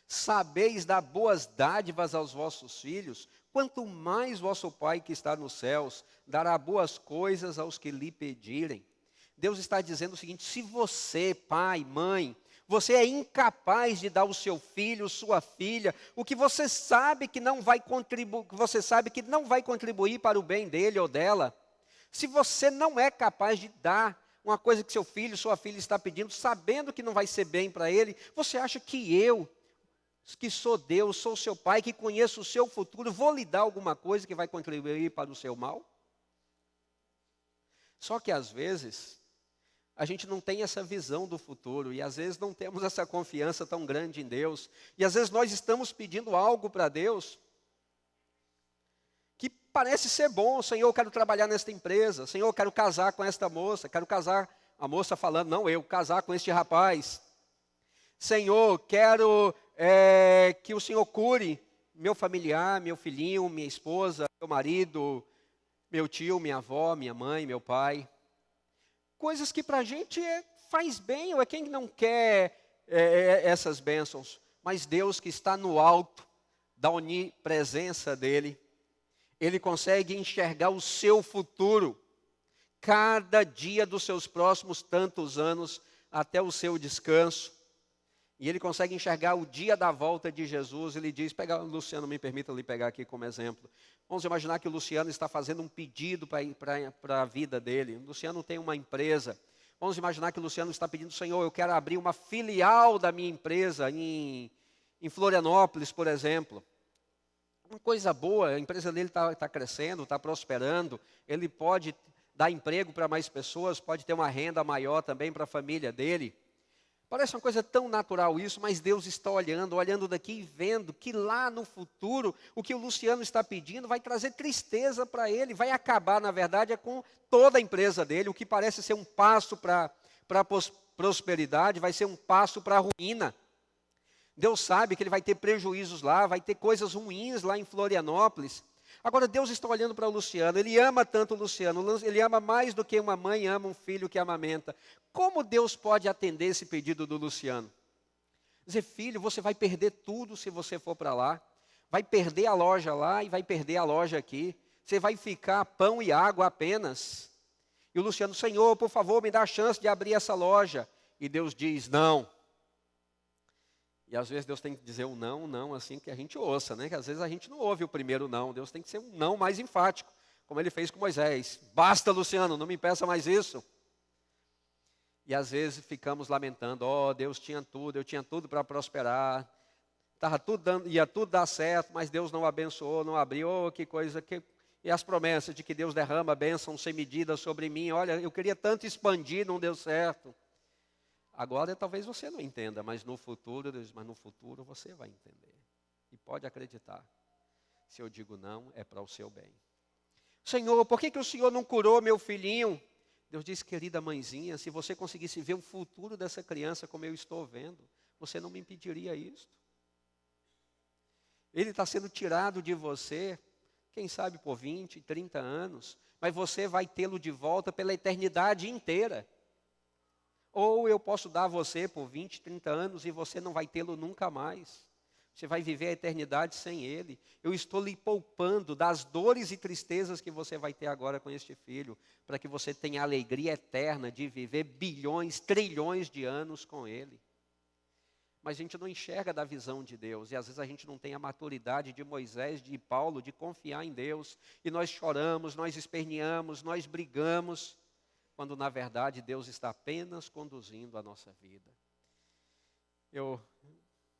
sabeis dar boas dádivas aos vossos filhos, quanto mais vosso Pai que está nos céus dará boas coisas aos que lhe pedirem. Deus está dizendo o seguinte, se você, pai, mãe, você é incapaz de dar ao seu filho, sua filha, o que você sabe que não vai contribuir para o bem dele ou dela, se você não é capaz de dar uma coisa que seu filho, sua filha está pedindo, sabendo que não vai ser bem para ele, você acha que eu, que sou Deus, sou seu pai, que conheço o seu futuro, vou lhe dar alguma coisa que vai contribuir para o seu mal? Só que às vezes, a gente não tem essa visão do futuro, e às vezes não temos essa confiança tão grande em Deus, e às vezes nós estamos pedindo algo para Deus, que parece ser bom. Senhor, eu quero trabalhar nesta empresa, Senhor, eu quero casar com esta moça, quero casar, a moça falando, não eu, casar com este rapaz. Senhor, quero que o Senhor cure meu familiar, meu filhinho, minha esposa, meu marido, meu tio, minha avó, minha mãe, meu pai. Coisas que para a gente faz bem, ou é quem não quer essas bênçãos. Mas Deus que está no alto da onipresença dEle, Ele consegue enxergar o seu futuro, cada dia dos seus próximos tantos anos, até o seu descanso. E Ele consegue enxergar o dia da volta de Jesus. Ele diz, Luciano, me permita lhe pegar aqui como exemplo. Vamos imaginar que o Luciano está fazendo um pedido para a vida dele. O Luciano tem uma empresa. Vamos imaginar que o Luciano está pedindo, Senhor, eu quero abrir uma filial da minha empresa em Florianópolis, por exemplo. Uma coisa boa, a empresa dele está crescendo, está prosperando. Ele pode dar emprego para mais pessoas, pode ter uma renda maior também para a família dele. Parece uma coisa tão natural isso, mas Deus está olhando daqui e vendo que lá no futuro, o que o Luciano está pedindo vai trazer tristeza para ele, vai acabar, na verdade, com toda a empresa dele. O que parece ser um passo para a prosperidade, vai ser um passo para a ruína. Deus sabe que ele vai ter prejuízos lá, vai ter coisas ruins lá em Florianópolis. Agora, Deus está olhando para o Luciano, Ele ama tanto o Luciano, Ele ama mais do que uma mãe ama um filho que amamenta. Como Deus pode atender esse pedido do Luciano? Dizer, filho, você vai perder tudo se você for para lá, vai perder a loja lá e vai perder a loja aqui, você vai ficar pão e água apenas. E o Luciano, Senhor, por favor, me dá a chance de abrir essa loja. E Deus diz, não. E às vezes Deus tem que dizer um não, assim que a gente ouça, né? Que às vezes a gente não ouve o primeiro não. Deus tem que ser um não mais enfático, como Ele fez com Moisés. Basta, Luciano, não me peça mais isso. E às vezes ficamos lamentando, Deus tinha tudo, eu tinha tudo para prosperar, ia tudo dar certo, mas Deus não abençoou, não abriu, que coisa, e as promessas de que Deus derrama bênção sem medida sobre mim, olha, eu queria tanto expandir, não deu certo. Agora talvez você não entenda, mas no futuro, Deus diz, mas no futuro você vai entender. E pode acreditar, se eu digo não, é para o seu bem. Senhor, por que o Senhor não curou meu filhinho? Deus diz, querida mãezinha, se você conseguisse ver o futuro dessa criança como eu estou vendo, você não me impediria isso. Ele está sendo tirado de você, quem sabe por 20, 30 anos, mas você vai tê-lo de volta pela eternidade inteira. Ou eu posso dar a você por 20, 30 anos e você não vai tê-lo nunca mais. Você vai viver a eternidade sem ele. Eu estou lhe poupando das dores e tristezas que você vai ter agora com este filho, para que você tenha a alegria eterna de viver bilhões, trilhões de anos com ele. Mas a gente não enxerga da visão de Deus, e às vezes a gente não tem a maturidade de Moisés, de Paulo, de confiar em Deus, e nós choramos, nós esperneamos, nós brigamos, quando na verdade Deus está apenas conduzindo a nossa vida. Eu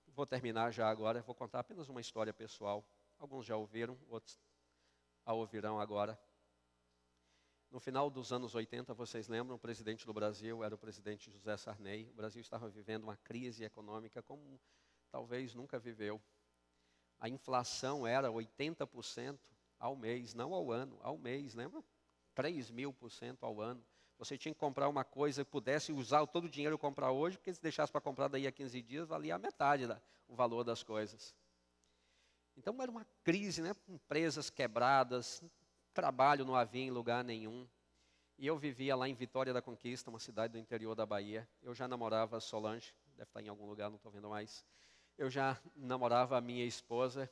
vou terminar já agora, vou contar apenas uma história pessoal. Alguns já ouviram, outros a ouvirão agora. No final dos anos 80, vocês lembram, o presidente do Brasil era o presidente José Sarney. O Brasil estava vivendo uma crise econômica como talvez nunca viveu. A inflação era 80% ao mês, não ao ano, ao mês, lembram? 3.000% ao ano. Você tinha que comprar uma coisa, pudesse usar todo o dinheiro e comprar hoje, porque se deixasse para comprar daí a 15 dias, valia a metade o valor das coisas. Então era uma crise, né? Empresas quebradas, trabalho não havia em lugar nenhum. E eu vivia lá em Vitória da Conquista, uma cidade do interior da Bahia. Eu já namorava Solange, deve estar em algum lugar, não estou vendo mais. Eu já namorava a minha esposa,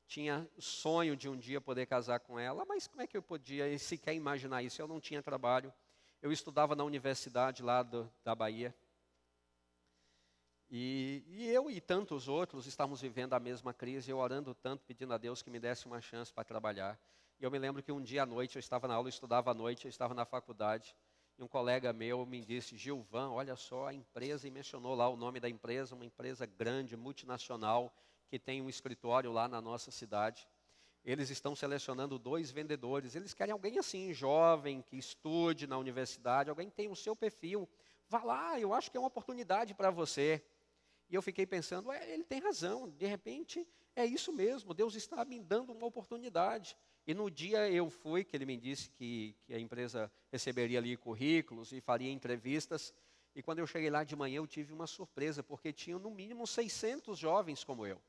tinha sonho de um dia poder casar com ela, mas como é que eu podia sequer imaginar isso? Eu não tinha trabalho. Eu estudava na universidade lá da Bahia. E eu e tantos outros estávamos vivendo a mesma crise, eu orando tanto, pedindo a Deus que me desse uma chance para trabalhar. E eu me lembro que um dia à noite, eu estava na aula, eu estudava à noite, eu estava na faculdade, e um colega meu me disse, Gilvan, olha só a empresa, e mencionou lá o nome da empresa, uma empresa grande, multinacional, que tem um escritório lá na nossa cidade. Eles estão selecionando 2 vendedores. Eles querem alguém assim, jovem, que estude na universidade, alguém que tenha o seu perfil. Vá lá, eu acho que é uma oportunidade para você. E eu fiquei pensando, ele tem razão, de repente é isso mesmo, Deus está me dando uma oportunidade. E no dia eu fui, que ele me disse que a empresa receberia ali currículos e faria entrevistas. E quando eu cheguei lá de manhã eu tive uma surpresa, porque tinham no mínimo 600 jovens como eu.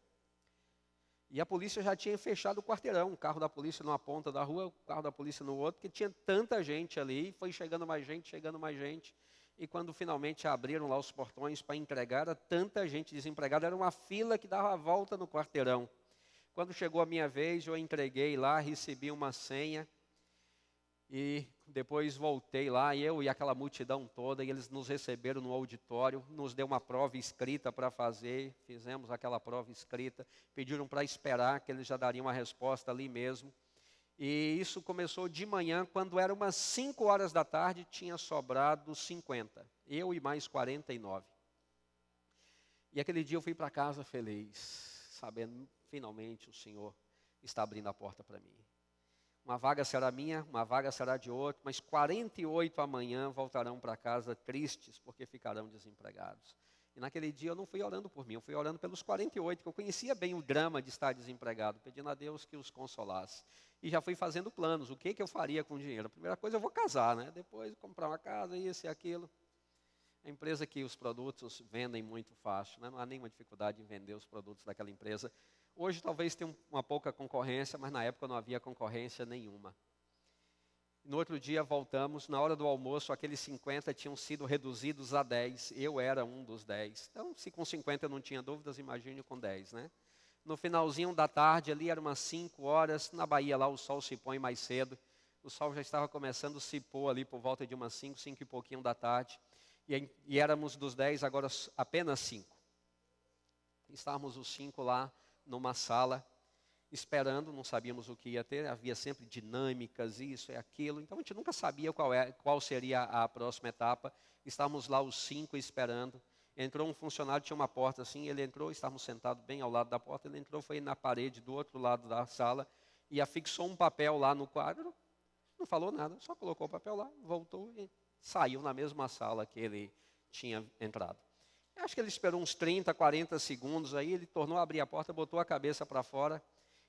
E a polícia já tinha fechado o quarteirão, o carro da polícia numa ponta da rua, o carro da polícia no outro, porque tinha tanta gente ali, foi chegando mais gente, chegando mais gente. E quando finalmente abriram lá os portões para entregar, era tanta gente desempregada, era uma fila que dava a volta no quarteirão. Quando chegou a minha vez, eu entreguei lá, recebi uma senha, e depois voltei lá, eu e aquela multidão toda, e eles nos receberam no auditório, nos deu uma prova escrita para fazer, fizemos aquela prova escrita, pediram para esperar, que eles já dariam a resposta ali mesmo. E isso começou de manhã, quando era umas 5 horas da tarde, tinha sobrado 50, eu e mais 49. E aquele dia eu fui para casa feliz, sabendo, finalmente o Senhor está abrindo a porta para mim. Uma vaga será minha, uma vaga será de outro, mas 48 amanhã voltarão para casa tristes, porque ficarão desempregados. E naquele dia eu não fui orando por mim, eu fui orando pelos 48, que eu conhecia bem o drama de estar desempregado, pedindo a Deus que os consolasse. E já fui fazendo planos, o que eu faria com o dinheiro? A primeira coisa, eu vou casar, né? Depois comprar uma casa, isso e aquilo. A empresa que os produtos vendem muito fácil, né? Não há nenhuma dificuldade em vender os produtos daquela empresa. Hoje talvez tenha uma pouca concorrência, mas na época não havia concorrência nenhuma. No outro dia voltamos, na hora do almoço, aqueles 50 tinham sido reduzidos a 10, eu era um dos 10. Então, se com 50 eu não tinha dúvidas, imagine com 10, né? No finalzinho da tarde, ali eram umas 5 horas, na Bahia lá o sol se põe mais cedo, o sol já estava começando a se pôr ali por volta de umas 5 e pouquinho da tarde, e éramos dos 10 agora apenas 5. Estávamos os 5 lá numa sala, esperando, não sabíamos o que ia ter, havia sempre dinâmicas, isso e aquilo, então a gente nunca sabia qual seria a próxima etapa. Estávamos lá os 5 esperando, entrou um funcionário, tinha uma porta assim, ele entrou, estávamos sentados bem ao lado da porta, ele entrou, foi na parede do outro lado da sala e afixou um papel lá no quadro, não falou nada, só colocou o papel lá, voltou e saiu na mesma sala que ele tinha entrado. Acho que ele esperou uns 30, 40 segundos, aí ele tornou a abrir a porta, botou a cabeça para fora,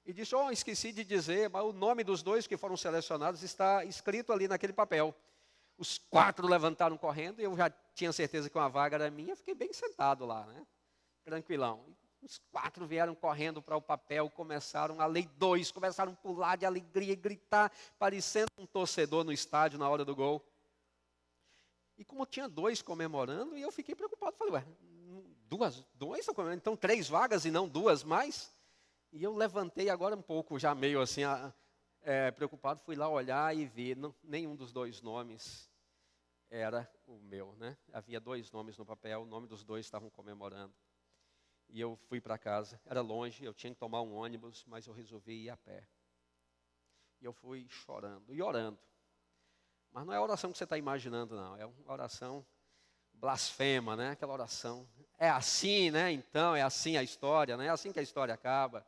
e disse, esqueci de dizer, mas o nome dos 2 que foram selecionados está escrito ali naquele papel. Os 4 levantaram correndo, e eu já tinha certeza que uma vaga era minha, fiquei bem sentado lá, né? Tranquilão. E os 4 vieram correndo para o papel, começaram a ler 2, começaram a pular de alegria e gritar, parecendo um torcedor no estádio na hora do gol. E como tinha 2 comemorando, e eu fiquei preocupado, falei, 2 estão comemorando, então 3 vagas e não 2 mais? E eu levantei agora um pouco, já meio assim, preocupado, fui lá olhar e vi, nenhum dos 2 nomes era o meu, né? Havia 2 nomes no papel, o nome dos 2 estavam comemorando. E eu fui para casa, era longe, eu tinha que tomar um ônibus, mas eu resolvi ir a pé. E eu fui chorando e orando. Mas não é a oração que você está imaginando, não, é uma oração blasfema, né? Aquela oração, é assim, né? Então, é assim a história, né? É assim que a história acaba.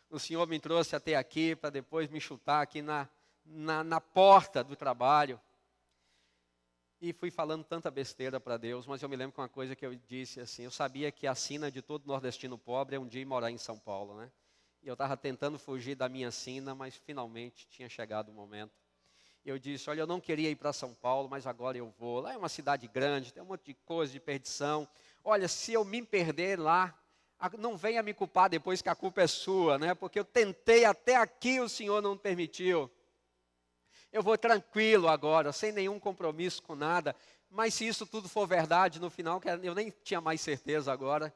O Senhor me trouxe até aqui para depois me chutar aqui na porta do trabalho. E fui falando tanta besteira para Deus, mas eu me lembro que uma coisa que eu disse assim, eu sabia que a sina de todo nordestino pobre é um dia ir morar em São Paulo, né? E eu estava tentando fugir da minha sina, mas finalmente tinha chegado o momento. Eu disse, olha, eu não queria ir para São Paulo, mas agora eu vou. Lá é uma cidade grande, tem um monte de coisa, de perdição. Olha, se eu me perder lá, não venha me culpar depois que a culpa é sua, né? Porque eu tentei até aqui, o Senhor não permitiu. Eu vou tranquilo agora, sem nenhum compromisso com nada. Mas se isso tudo for verdade, no final, que eu nem tinha mais certeza agora,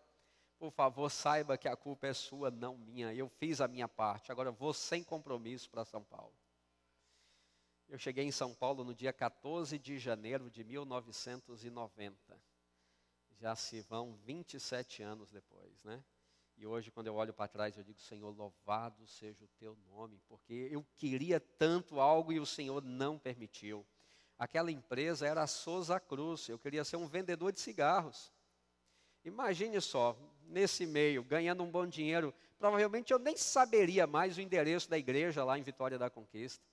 por favor, saiba que a culpa é sua, não minha. Eu fiz a minha parte, agora vou sem compromisso para São Paulo. Eu cheguei em São Paulo no dia 14 de janeiro de 1990. Já se vão 27 anos depois, né? E hoje, quando eu olho para trás, eu digo, Senhor, louvado seja o teu nome, porque eu queria tanto algo e o Senhor não permitiu. Aquela empresa era a Souza Cruz, eu queria ser um vendedor de cigarros. Imagine só, nesse meio, ganhando um bom dinheiro. Provavelmente eu nem saberia mais o endereço da igreja lá em Vitória da Conquista.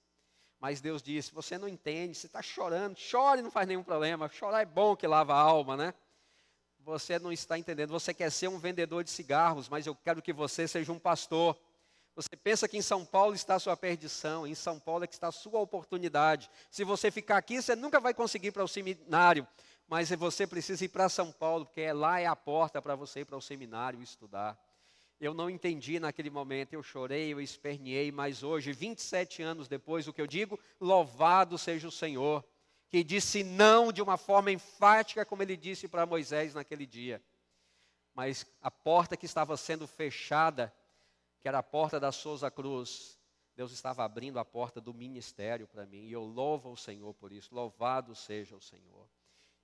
Mas Deus disse, você não entende, você está chorando, chore, não faz nenhum problema. Chorar é bom que lava a alma, né? Você não está entendendo, você quer ser um vendedor de cigarros, mas eu quero que você seja um pastor. Você pensa que em São Paulo está a sua perdição, em São Paulo é que está a sua oportunidade. Se você ficar aqui, você nunca vai conseguir ir para o seminário, mas você precisa ir para São Paulo, porque lá é a porta para você ir para o seminário estudar. Eu não entendi naquele momento, eu chorei, eu esperneei, mas hoje, 27 anos depois, o que eu digo, louvado seja o Senhor, que disse não de uma forma enfática, como ele disse para Moisés naquele dia. Mas a porta que estava sendo fechada, que era a porta da Souza Cruz, Deus estava abrindo a porta do ministério para mim, e eu louvo o Senhor por isso, louvado seja o Senhor.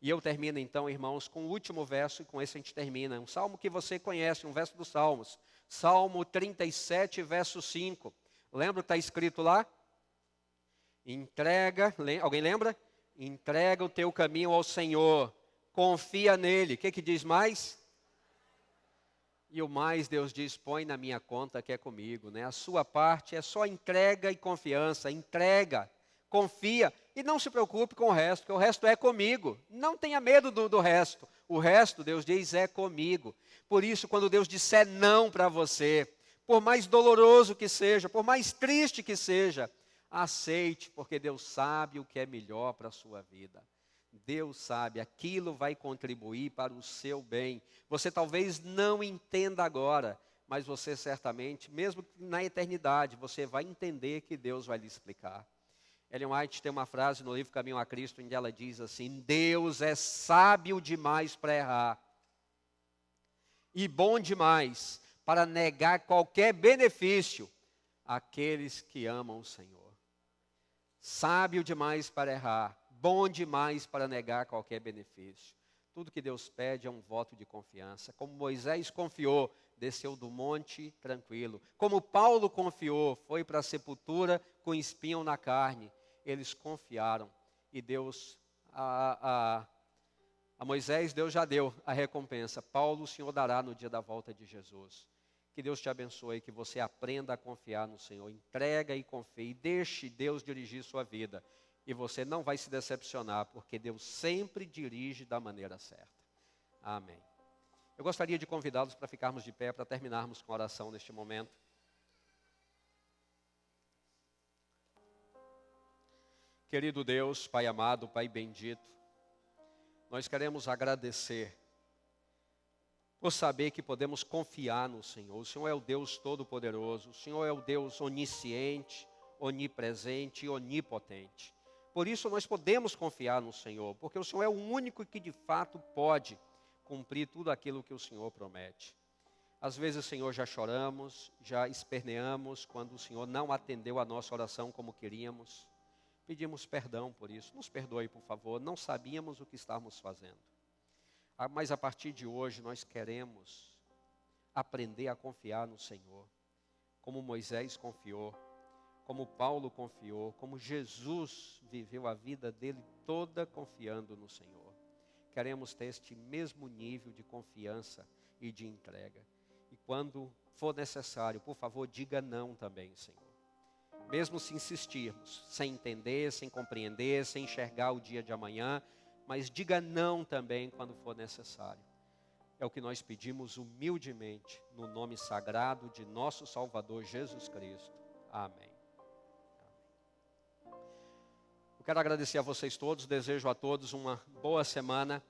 E eu termino então, irmãos, com o último verso, e com esse a gente termina. Um salmo que você conhece, um verso dos Salmos. Salmo 37, verso 5. Lembra o que está escrito lá? Entrega, alguém lembra? Entrega o teu caminho ao Senhor, confia nele. O que diz mais? E o mais Deus diz, põe na minha conta que é comigo, né? A sua parte é só entrega e confiança, entrega, confia e não se preocupe com o resto, porque o resto é comigo. Não tenha medo do resto, o resto Deus diz é comigo. Por isso quando Deus disser não para você, por mais doloroso que seja, por mais triste que seja, aceite, porque Deus sabe o que é melhor para a sua vida. Deus sabe, aquilo vai contribuir para o seu bem. Você talvez não entenda agora, mas você certamente, mesmo na eternidade, você vai entender que Deus vai lhe explicar. Ellen White tem uma frase no livro Caminho a Cristo, onde ela diz assim, Deus é sábio demais para errar, e bom demais para negar qualquer benefício àqueles que amam o Senhor. Sábio demais para errar, bom demais para negar qualquer benefício. Tudo que Deus pede é um voto de confiança. Como Moisés confiou, desceu do monte tranquilo. Como Paulo confiou, foi para a sepultura com espinho na carne. Eles confiaram. E Deus, a Moisés, Deus já deu a recompensa. Paulo, o Senhor dará no dia da volta de Jesus. Que Deus te abençoe, que você aprenda a confiar no Senhor. Entrega e confie, deixe Deus dirigir sua vida. E você não vai se decepcionar, porque Deus sempre dirige da maneira certa. Amém. Eu gostaria de convidá-los para ficarmos de pé, para terminarmos com a oração neste momento. Querido Deus, Pai amado, Pai bendito, nós queremos agradecer por saber que podemos confiar no Senhor. O Senhor é o Deus Todo-Poderoso, o Senhor é o Deus onisciente, onipresente e onipotente. Por isso nós podemos confiar no Senhor, porque o Senhor é o único que de fato pode cumprir tudo aquilo que o Senhor promete. Às vezes, Senhor, já choramos, já esperneamos quando o Senhor não atendeu a nossa oração como queríamos. Pedimos perdão por isso. Nos perdoe, por favor, não sabíamos o que estávamos fazendo. Mas a partir de hoje nós queremos aprender a confiar no Senhor, como Moisés confiou, como Paulo confiou, como Jesus viveu a vida dele toda confiando no Senhor. Queremos ter este mesmo nível de confiança e de entrega. E quando for necessário, por favor, diga não também, Senhor. Mesmo se insistirmos, sem entender, sem compreender, sem enxergar o dia de amanhã, mas diga não também quando for necessário. É o que nós pedimos humildemente, no nome sagrado de nosso Salvador Jesus Cristo. Amém. Eu quero agradecer a vocês todos, desejo a todos uma boa semana.